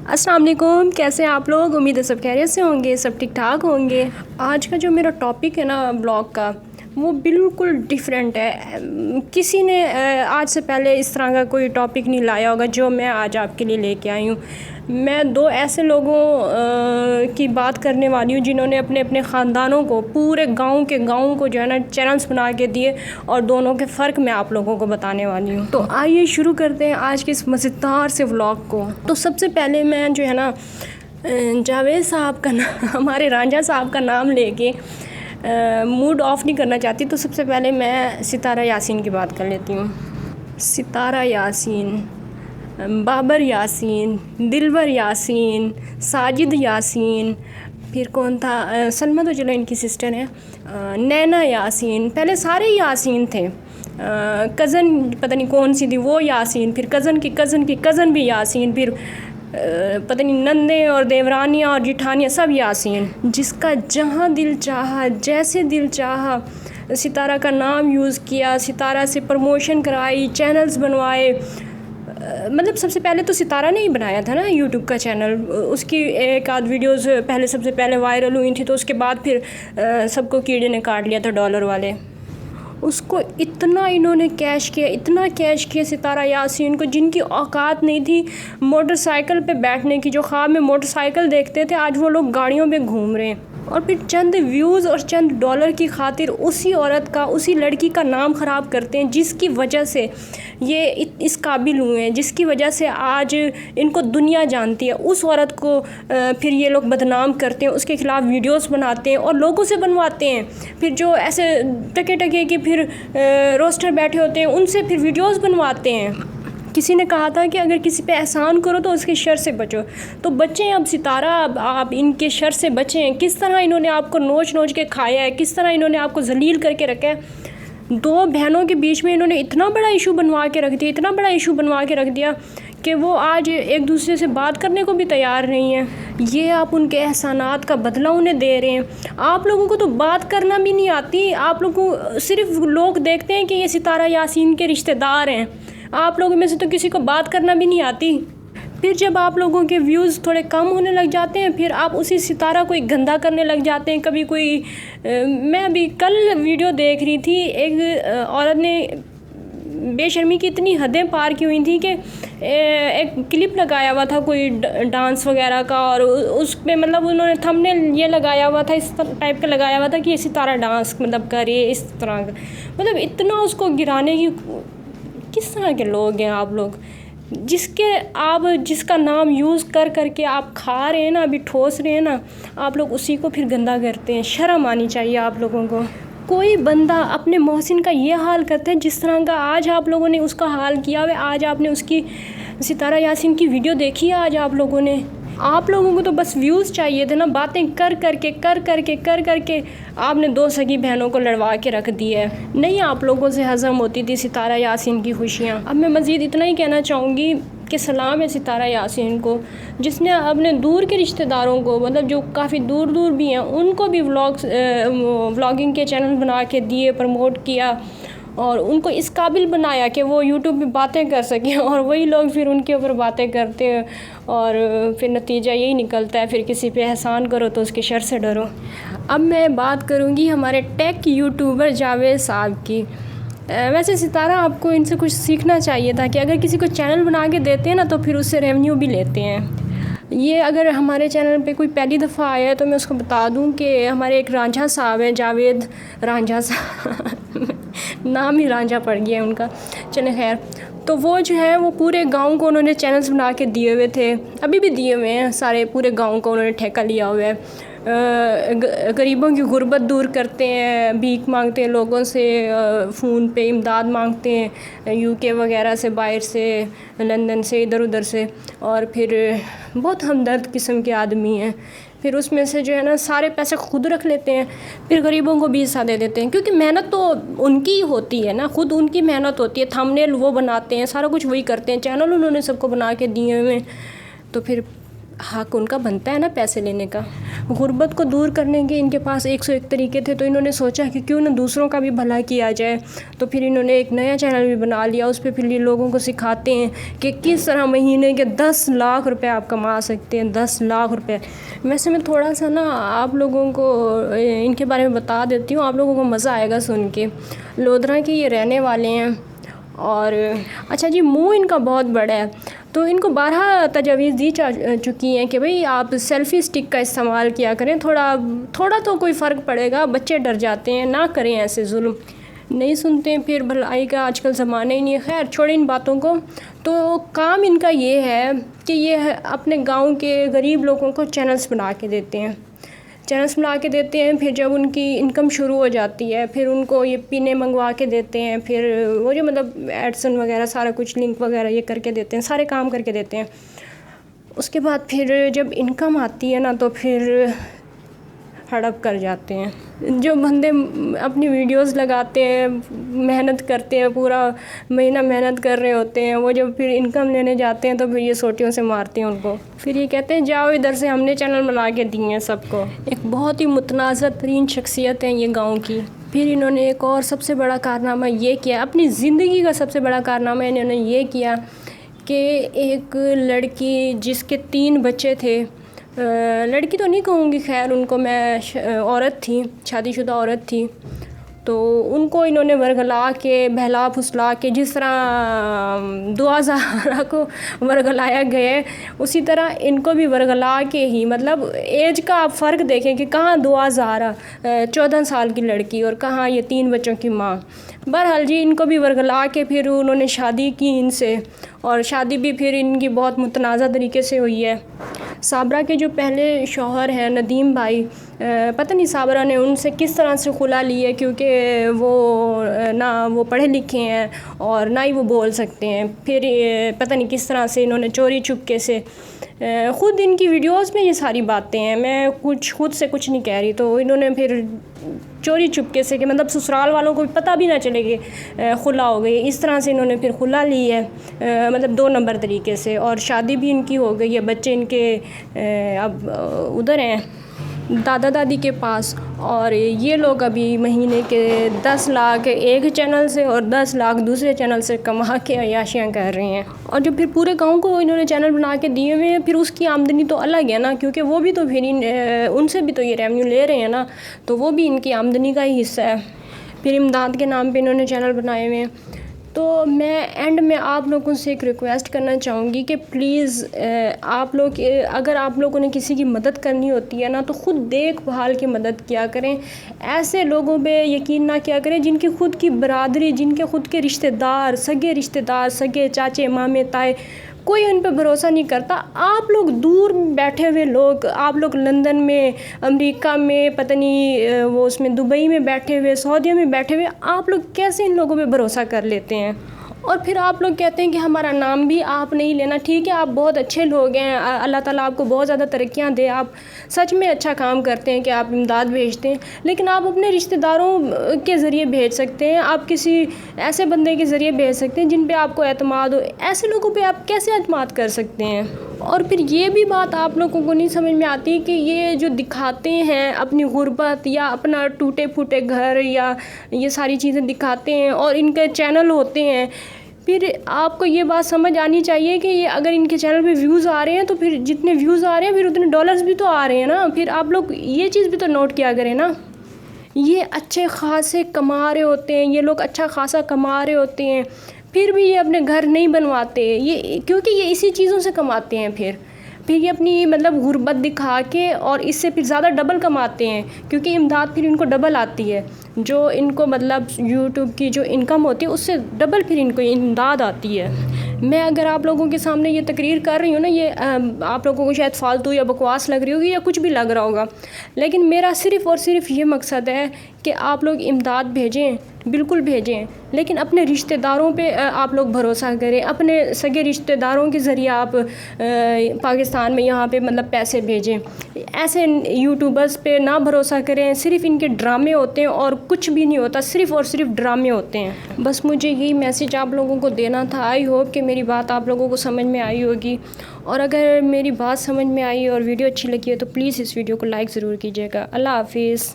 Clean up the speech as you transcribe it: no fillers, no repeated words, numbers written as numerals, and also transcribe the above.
अस्सलाम वालेकुम, कैसे हैं आप लोग। उम्मीद है सब खैरियत से होंगे, सब ठीक ठाक होंगे। आज का जो मेरा टॉपिक है ना ब्लॉग का, वो बिल्कुल डिफरेंट है। किसी ने आज से पहले इस तरह का कोई टॉपिक नहीं लाया होगा जो मैं आज आपके लिए लेके आई हूँ। मैं दो ऐसे लोगों की बात करने वाली हूँ जिन्होंने अपने अपने ख़ानदानों को, पूरे गांव के गाँव को जो है ना चैनल्स बना के दिए, और दोनों के फ़र्क मैं आप लोगों को बताने वाली हूँ। तो आइए शुरू करते हैं आज के इस मज़ेदार से व्लॉग को। तो सबसे पहले मैं जो है ना जावेद साहब का हमारे रांझा साहब का नाम लेके मूड ऑफ नहीं करना चाहती। तो सबसे पहले मैं सितारा यासीन की बात कर लेती हूँ। सितारा यासीन, बाबर यासीन, दिलवर यासीन, साजिद यासीन, फिर कौन था, सलमा तो चलो इनकी सिस्टर है, नैना यासीन। पहले सारे यासीन थे। कज़न पता नहीं कौन सी थी वो यासीन, फिर कज़न की कज़न की कज़न भी यासीन, फिर पता नहीं नंदे और देवरानियाँ और जिठानियाँ सब यासीन। जिसका जहाँ दिल चाहा, जैसे दिल चाहा, सितारा का नाम यूज़ किया, सितारा से प्रमोशन कराई, चैनल्स बनवाए। मतलब सबसे पहले तो सितारा ने ही बनाया था ना यूट्यूब का चैनल। उसकी एक आध वीडियोस पहले सबसे पहले वायरल हुई थी, तो उसके बाद फिर सबको कीड़े ने काट लिया था, डॉलर वाले। उसको इतना इन्होंने कैश किया, इतना कैश किया सितारा यासीन को, जिनकी औकात नहीं थी मोटरसाइकिल पे बैठने की। जो ख्वाब में मोटरसाइकिल देखते थे, आज वो लोग गाड़ियों पे घूम रहे हैं। और फिर चंद व्यूज़ और चंद डॉलर की खातिर उसी औरत का, उसी लड़की का नाम ख़राब करते हैं, जिसकी वजह से ये इस काबिल हुए हैं, जिसकी वजह से आज इनको दुनिया जानती है। उस औरत को फिर ये लोग बदनाम करते हैं, उसके ख़िलाफ़ वीडियोस बनाते हैं और लोगों से बनवाते हैं। फिर जो ऐसे टके टके के फिर रोस्टर बैठे होते हैं, उनसे फिर वीडियोस बनवाते हैं। किसी ने कहा था कि अगर किसी पे एहसान करो तो उसके शर से बचो। तो बचें अब सितारा, अब आप इनके शर से बचें। किस तरह इन्होंने आपको नोच नोच के खाया है, किस तरह इन्होंने आपको जलील करके रखा है। दो बहनों के बीच में इन्होंने इतना बड़ा इशू बनवा के रख दिया, इतना बड़ा इशू बनवा के रख दिया कि वो आज एक दूसरे से बात करने को भी तैयार नहीं है। ये आप उनके एहसानात का बदला उन्हें दे रहे हैं। आप लोगों को तो बात करना भी नहीं आती। आप लोगों को सिर्फ लोग देखते हैं कि ये सितारा यासीन के रिश्तेदार हैं। आप लोगों में से तो किसी को बात करना भी नहीं आती। फिर जब आप लोगों के व्यूज़ थोड़े कम होने लग जाते हैं, फिर आप उसी सितारा को एक गंदा करने लग जाते हैं। कभी कोई मैं अभी कल वीडियो देख रही थी, एक औरत ने बेशर्मी की इतनी हदें पार की हुई थी कि एक क्लिप लगाया हुआ था कोई डांस वगैरह का, और उस पे मतलब उन्होंने थंबनेल ये लगाया हुआ था, इस टाइप का लगाया हुआ था कि सितारा डांस मतलब करे इस तरह का। मतलब इतना उसको गिराने की, किस तरह के लोग हैं आप लोग, जिसका नाम यूज़ कर करके आप खा रहे हैं ना, अभी ठोस रहे हैं ना, आप लोग उसी को फिर गंदा करते हैं। शर्म आनी चाहिए आप लोगों को। कोई बंदा अपने मोहसिन का ये हाल करते हैं जिस तरह का आज आप लोगों ने उसका हाल किया हुआ। आज आपने उसकी सितारा यासीन की वीडियो देखी है। आज आप लोगों को तो बस व्यूज़ चाहिए थे ना। बातें कर करके आपने दो सगी बहनों को लड़वा के रख दी है। नहीं आप लोगों से हज़म होती थी सितारा यासीन की खुशियाँ। अब मैं मज़ीद इतना ही कहना चाहूँगी कि सलाम है सितारा यासीन को, जिसने अपने दूर के रिश्तेदारों को, मतलब जो काफ़ी दूर दूर भी हैं, उनको भी व्लॉगिंग के चैनल बना के दिए, प्रमोट किया और उनको इस काबिल बनाया कि वो यूट्यूब पे बातें कर सकें। और वही लोग फिर उनके ऊपर बातें करते हैं और फिर नतीजा यही निकलता है, फिर किसी पे एहसान करो तो उसके शर से डरो। अब मैं बात करूँगी हमारे टेक यूट्यूबर जावेद साहब की। वैसे सितारा, आपको इनसे कुछ सीखना चाहिए था कि अगर किसी को चैनल बना के देते हैं ना तो फिर उससे रेवेन्यू भी लेते हैं। ये अगर हमारे चैनल पे कोई पहली दफ़ा आया है तो मैं उसको बता दूं कि हमारे एक रांझा साहब हैं, जावेद रांझा साहब नाम ही रांझा पड़ गया है उनका, चले खैर। तो वो जो है वो पूरे गांव को उन्होंने चैनल्स बना के दिए हुए थे, अभी भी दिए हुए हैं। सारे पूरे गांव को उन्होंने ठेका लिया हुआ है। गरीबों की गुर्बत दूर करते हैं, भीख मांगते हैं लोगों से, फ़ोन पे इमदाद मांगते हैं यूके वगैरह से, बाहर से, लंदन से, इधर उधर से। और फिर बहुत हमदर्द किस्म के आदमी हैं। फिर उसमें से जो है ना सारे पैसे खुद रख लेते हैं, फिर गरीबों को भी हिस्सा दे देते हैं, क्योंकि मेहनत तो उनकी ही होती है ना, खुद उनकी मेहनत होती है। थंबनेल वो बनाते हैं, सारा कुछ वही करते हैं, चैनल उन्होंने सबको बना के दिए हुए हैं। तो फिर हक उनका बनता है ना पैसे लेने का। गुर्बत को दूर करने के इनके पास 101 तरीके थे, तो इन्होंने सोचा कि क्यों ना दूसरों का भी भला किया जाए। तो फिर इन्होंने एक नया चैनल भी बना लिया, उस पर फिर ये लोगों को सिखाते हैं कि किस तरह महीने के 10 लाख रुपए आप कमा सकते हैं। 10 लाख रुपए। वैसे मैं थोड़ा सा ना आप लोगों को इनके बारे में बता देती हूँ, आप लोगों को मज़ा आएगा सुन के। लोधरा के ये रहने वाले हैं। और अच्छा जी, मुंह इनका बहुत बड़ा है, तो इनको 12 तजावीज़ दी जा चुकी हैं कि भाई आप सेल्फ़ी स्टिक का इस्तेमाल किया करें, थोड़ा तो कोई फ़र्क पड़ेगा। बच्चे डर जाते हैं, ना करें ऐसे जुल्म। नहीं सुनते हैं, फिर भलाई का आजकल ज़माना ही नहीं है। खैर छोड़ें इन बातों को। तो काम इनका ये है कि ये अपने गांव के गरीब लोगों को चैनल्स बना के देते हैं। फिर जब उनकी इनकम शुरू हो जाती है, फिर उनको ये पीने मंगवा के देते हैं। फिर वो जो मतलब एडसन वगैरह सारा कुछ लिंक वगैरह ये करके देते हैं, सारे काम करके देते हैं। उसके बाद फिर जब इनकम आती है ना, तो फिर हड़प कर जाते हैं। जो बंदे अपनी वीडियोस लगाते हैं, मेहनत करते हैं, पूरा महीना मेहनत कर रहे होते हैं, वो जब फिर इनकम लेने जाते हैं तो फिर ये सोटियों से मारते हैं उनको। फिर ये कहते हैं जाओ इधर से, हमने चैनल बना के दिए हैं सबको। एक बहुत ही मुतनाज़ तरीन शख्सियत है ये गाँव की। फिर इन्होंने एक और सबसे बड़ा कारनामा ये किया, अपनी ज़िंदगी का सबसे बड़ा कारनामा इन्होंने ये किया कि एक लड़की जिसके 3 बच्चे थे, लड़की तो नहीं कहूँगी, खैर उनको मैं औरत थी, शादीशुदा औरत थी, तो उनको इन्होंने वर्गला के बहला फुसला के जिस तरह दुआ ज़हरा को वर्गलाया गया, उसी तरह इनको भी वर्गला के ही, मतलब एज का आप फ़र्क देखें कि कहाँ दुआ ज़हरा 14 साल की लड़की और कहाँ ये 3 बच्चों की माँ। बहरहाल जी, इनको भी वर्गला के फिर उन्होंने शादी की इनसे, और शादी भी फिर इनकी बहुत मुतनाज़ा तरीके से हुई है। साबरा के जो पहले शौहर हैं नदीम भाई, पता नहीं साबरा ने उनसे किस तरह से खुला ली है, क्योंकि वो ना वो पढ़े लिखे हैं और ना ही वो बोल सकते हैं। फिर पता नहीं किस तरह से इन्होंने चोरी चुपके से, ख़ुद इनकी वीडियोस में ये सारी बातें हैं, मैं खुद से कुछ नहीं कह रही, तो इन्होंने फिर चोरी चुपके से कि मतलब ससुराल वालों को पता भी ना चले कि खुला हो गई, इस तरह से इन्होंने फिर खुला ली है, मतलब 2 नंबर तरीके से। और शादी भी इनकी हो गई है, बच्चे इनके अब उधर हैं दादा दादी के पास। और ये लोग अभी महीने के 10 लाख एक चैनल से और 10 लाख दूसरे चैनल से कमा के अय्याशियाँ कर रहे हैं। और जो फिर पूरे गांव को इन्होंने चैनल बना के दिए हुए हैं, फिर उसकी आमदनी तो अलग है ना, क्योंकि वो भी तो फिर उनसे भी तो ये रेवेन्यू ले रहे हैं ना, तो वो भी इनकी आमदनी का ही हिस्सा है। फिर इमदाद के नाम पर इन्होंने चैनल बनाए हुए हैं। तो मैं एंड में आप लोगों से एक रिक्वेस्ट करना चाहूँगी कि प्लीज़ आप लोग, अगर आप लोगों ने किसी की मदद करनी होती है ना, तो ख़ुद देखभाल की मदद किया करें। ऐसे लोगों पे यकीन ना किया करें जिनकी ख़ुद की बरादरी, जिनके ख़ुद के रिश्तेदार, सगे चाचे मामे ताए, कोई उन पर भरोसा नहीं करता। आप लोग दूर बैठे हुए लोग, आप लोग लंदन में, अमेरिका में, पता नहीं वो उसमें दुबई में बैठे हुए, सऊदीया में बैठे हुए, आप लोग कैसे इन लोगों पे भरोसा कर लेते हैं? और फिर आप लोग कहते हैं कि हमारा नाम भी आप नहीं लेना। ठीक है, आप बहुत अच्छे लोग हैं, अल्लाह ताला आपको बहुत ज़्यादा तरक्कियाँ दे, आप सच में अच्छा काम करते हैं कि आप इमदाद भेजते हैं, लेकिन आप अपने रिश्तेदारों के ज़रिए भेज सकते हैं, आप किसी ऐसे बंदे के ज़रिए भेज सकते हैं जिन पे आपको एतमाद हो। ऐसे लोगों पे आप कैसे एतमाद कर सकते हैं? और फिर ये भी बात आप लोगों को नहीं समझ में आती कि ये जो दिखाते हैं अपनी गुर्बत या अपना टूटे फूटे घर या ये सारी चीज़ें दिखाते हैं और इनके चैनल होते हैं, फिर आपको ये बात समझ आनी चाहिए कि ये अगर इनके चैनल पे व्यूज़ आ रहे हैं तो फिर जितने व्यूज़ आ रहे हैं फिर उतने डॉलर्स भी तो आ रहे हैं ना। फिर आप लोग ये चीज़ भी तो नोट किया करें ना। ये अच्छे खासे कमा रहे होते हैं, ये लोग अच्छा खासा कमा रहे होते हैं, फिर भी ये अपने घर नहीं बनवाते, ये क्योंकि ये इसी चीज़ों से कमाते हैं। फिर ये अपनी मतलब गुर्बत दिखा के और इससे फिर ज़्यादा डबल कमाते हैं, क्योंकि इमदाद फिर इनको डबल आती है, जो इनको मतलब यूट्यूब की जो इनकम होती है उससे डबल फिर इनको इमदाद आती है। मैं अगर आप लोगों के सामने ये तकरीर कर रही हूँ ना, ये आप लोगों को शायद फ़ालतू या बकवास लग रही होगी या कुछ भी लग रहा होगा, लेकिन मेरा सिर्फ़ और सिर्फ ये मकसद है कि आप लोग इमदाद भेजें, बिल्कुल भेजें, लेकिन अपने रिश्तेदारों पे आप लोग भरोसा करें। अपने सगे रिश्तेदारों के ज़रिए आप पाकिस्तान में यहाँ पे मतलब पैसे भेजें। ऐसे यूट्यूबर्स पे ना भरोसा करें, सिर्फ़ इनके ड्रामे होते हैं और कुछ भी नहीं होता, सिर्फ़ और सिर्फ ड्रामे होते हैं। बस मुझे यही मैसेज आप लोगों को देना था। आई होप कि मेरी बात आप लोगों को समझ में आई होगी, और अगर मेरी बात समझ में आई और वीडियो अच्छी लगी है तो प्लीज़ इस वीडियो को लाइक ज़रूर कीजिएगा। अल्लाह हाफिज़।